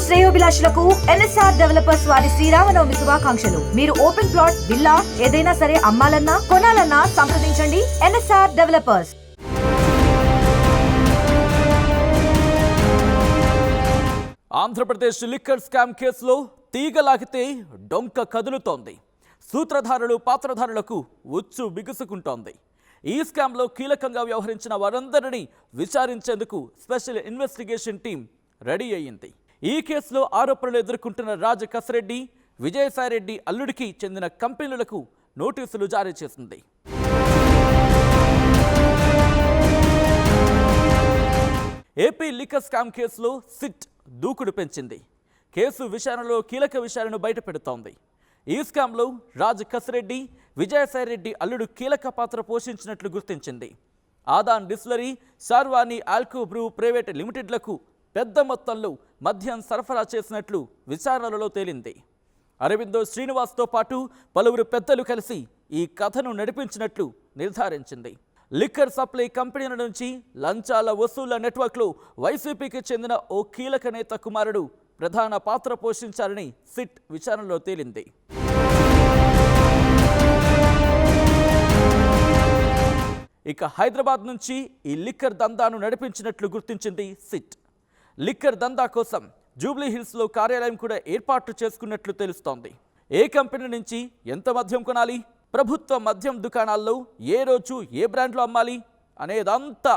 శ్రేయోభిలాషులకు NSR developers వారి శ్రీరామనవమి శుభాకాంక్షలు. మీరు ఓపెన్ ప్లాట్, విల్లా ఏదైనా సరే అమ్మాలన్నా కొనాలన్నా సంప్రదించండి NSR developers. Andhra Pradesh liquor scam కేసులో తీగలాగితే డొంక కదులుతోంది. సూత్రధారులు పాత్రధారులకు ఉచ్చు బిగుసుకుంటోంది. ఈ స్కామ్లో కీలకంగా వ్యవహరించిన వారందరినీ విచారించేందుకు స్పెషల్ ఇన్వెస్టిగేషన్ టీం రెడీ అయ్యింది. ఈ కేసులో ఆరోపణలు ఎదుర్కొంటున్న రాజ్ కసిరెడ్డి, విజయసాయిరెడ్డి అల్లుడికి చెందిన కంపెనీలకు నోటీసులు జారీ చేసింది. ఏపీ లిక్కర్ స్కామ్ కేసులో సిట్ దూకుడు పెంచింది. కేసు విచారణలో కీలక విషయాలను బయటపెడుతోంది. ఈ స్కామ్లో రాజ్ కసిరెడ్డి, విజయసాయిరెడ్డి అల్లుడు కీలక పాత్ర పోషించినట్లు గుర్తించింది. ఆదాన్ డిస్టిలరీ, సార్వాణి ఆల్కో బ్రూ ప్రైవేట్ లిమిటెడ్లకు పెద్ద మొత్తంలో మద్యం సరఫరా చేసినట్లు విచారణలో తేలింది. అరవిందో శ్రీనివాస్తో పాటు పలువురు పెద్దలు కలిసి ఈ కథను నడిపించినట్లు నిర్ధారించింది. లిక్కర్ సప్లై కంపెనీల నుంచి లంచాల వసూళ్ల నెట్వర్క్లో వైసీపీకి చెందిన ఓ కీలక నేత కుమారుడు ప్రధాన పాత్ర పోషించారని సిట్ విచారణలో తేలింది. ఇక హైదరాబాద్ నుంచి ఈ లిక్కర్ దందాను నడిపించినట్లు గుర్తించింది సిట్. లిక్కర్ దందా కోసం జూబ్లీ హిల్స్లో కార్యాలయం కూడా ఏర్పాటు చేసుకున్నట్లు తెలుస్తోంది. ఏ కంపెనీ నుంచి ఎంత మద్యం కొనాలి, ప్రభుత్వ మద్యం దుకాణాల్లో ఏ రోజు ఏ బ్రాండ్లో అమ్మాలి అనేదంతా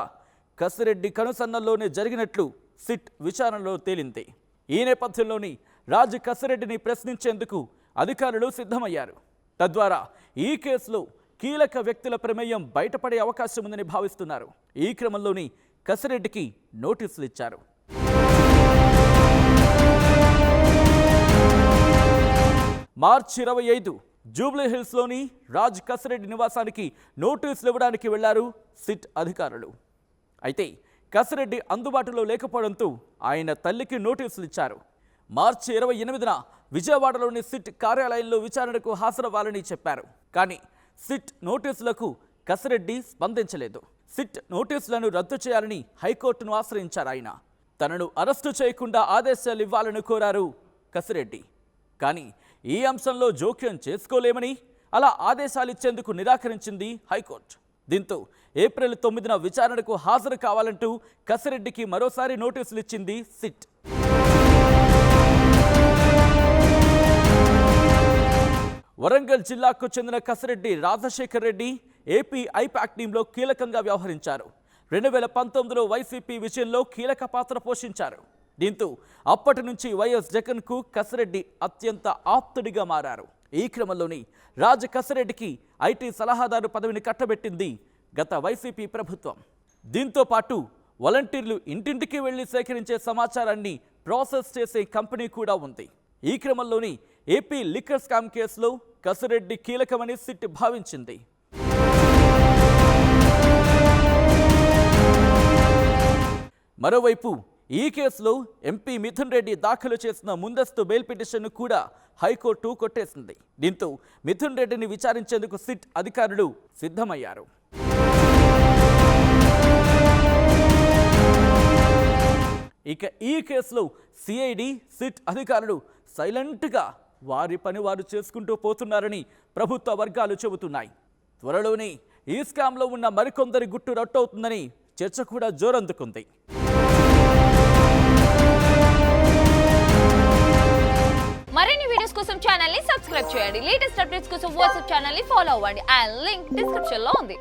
కసిరెడ్డి కనుసన్నల్లోనే జరిగినట్లు సిట్ విచారణలో తేలింది. ఈ నేపథ్యంలోని రాజ్ కసిరెడ్డిని ప్రశ్నించేందుకు అధికారులు సిద్ధమయ్యారు. తద్వారా ఈ కేసులో కీలక వ్యక్తుల ప్రమేయం బయటపడే అవకాశం ఉందని భావిస్తున్నారు. ఈ క్రమంలోని కసిరెడ్డికి నోటీసులు ఇచ్చారు. మార్చి 25 జూబ్లీ హిల్స్లోని రాజ్ కసిరెడ్డి నివాసానికి నోటీసులు ఇవ్వడానికి వెళ్లారు సిట్ అధికారులు. అయితే కసిరెడ్డి అందుబాటులో లేకపోవడంతో ఆయన తల్లికి నోటీసులు ఇచ్చారు. మార్చి 28న విజయవాడలోని సిట్ కార్యాలయంలో విచారణకు హాజరవ్వాలని చెప్పారు. కానీ సిట్ నోటీసులకు కసిరెడ్డి స్పందించలేదు. సిట్ నోటీసులను రద్దు చేయాలని హైకోర్టును ఆశ్రయించారు ఆయన. తనను అరెస్టు చేయకుండా ఆదేశాలు ఇవ్వాలని కోరారు కసిరెడ్డి. కానీ ఈ అంశంలో జోక్యం చేసుకోలేమని, అలా ఆదేశాలు ఇచ్చేందుకు నిరాకరించింది హైకోర్టు. దీంతో ఏప్రిల్ 9న విచారణకు హాజరు కావాలంటూ కసిరెడ్డికి మరోసారి నోటీసులు ఇచ్చింది సిట్. వరంగల్ జిల్లాకు చెందిన కసిరెడ్డి రాజశేఖర్ రెడ్డి ఏపీ ఐపాక్ టీంలో కీలకంగా వ్యవహరించారు. 2019లో వైసీపీ విజయంలో కీలక పాత్ర పోషించారు. దీంతో అప్పటి నుంచి వైఎస్ జగన్కు కసిరెడ్డి అత్యంత ఆప్తుడిగా మారారు. ఈ క్రమంలోని రాజ్ కసిరెడ్డికి ఐటీ సలహాదారు పదవిని కట్టబెట్టింది గత వైసీపీ ప్రభుత్వం. దీంతో పాటు వాలంటీర్లు ఇంటింటికి వెళ్లి సేకరించే సమాచారాన్ని ప్రాసెస్ చేసే కంపెనీ కూడా ఉంది. ఈ క్రమంలోని ఏపీ లిక్కర్ స్కామ్ కేసులో కసిరెడ్డి కీలకమని సిట్ భావించింది. మరోవైపు ఈ కేసులో ఎంపీ మిథున్ రెడ్డి దాఖలు చేసిన ముందస్తు బెయిల్ పిటిషన్ను కూడా హైకోర్టు కొట్టేసింది. దీంతో మిథున్ రెడ్డిని విచారించేందుకు సిట్ అధికారులు సిద్ధమయ్యారు. ఇక ఈ కేసులో సిఐడి, సిట్ అధికారులు సైలెంట్గా వారి పని వారు చేసుకుంటూ పోతున్నారని ప్రభుత్వ వర్గాలు చెబుతున్నాయి. త్వరలోనే ఈ స్కామ్లో ఉన్న మరికొందరి గుట్టు రట్టవుతుందని చర్చ కూడా జోరందుకుంది. మరిన్ని వీడియోస్ కోసం ఛానల్ ని సబ్స్క్రైబ్ చేయండి. లేటెస్ట్ అప్డేట్స్ కోసం వాట్సాప్ ఛానల్ ని ఫాలో అవ్వండి. ఆ లింక్ డిస్క్రిప్షన్ లో ఉంది.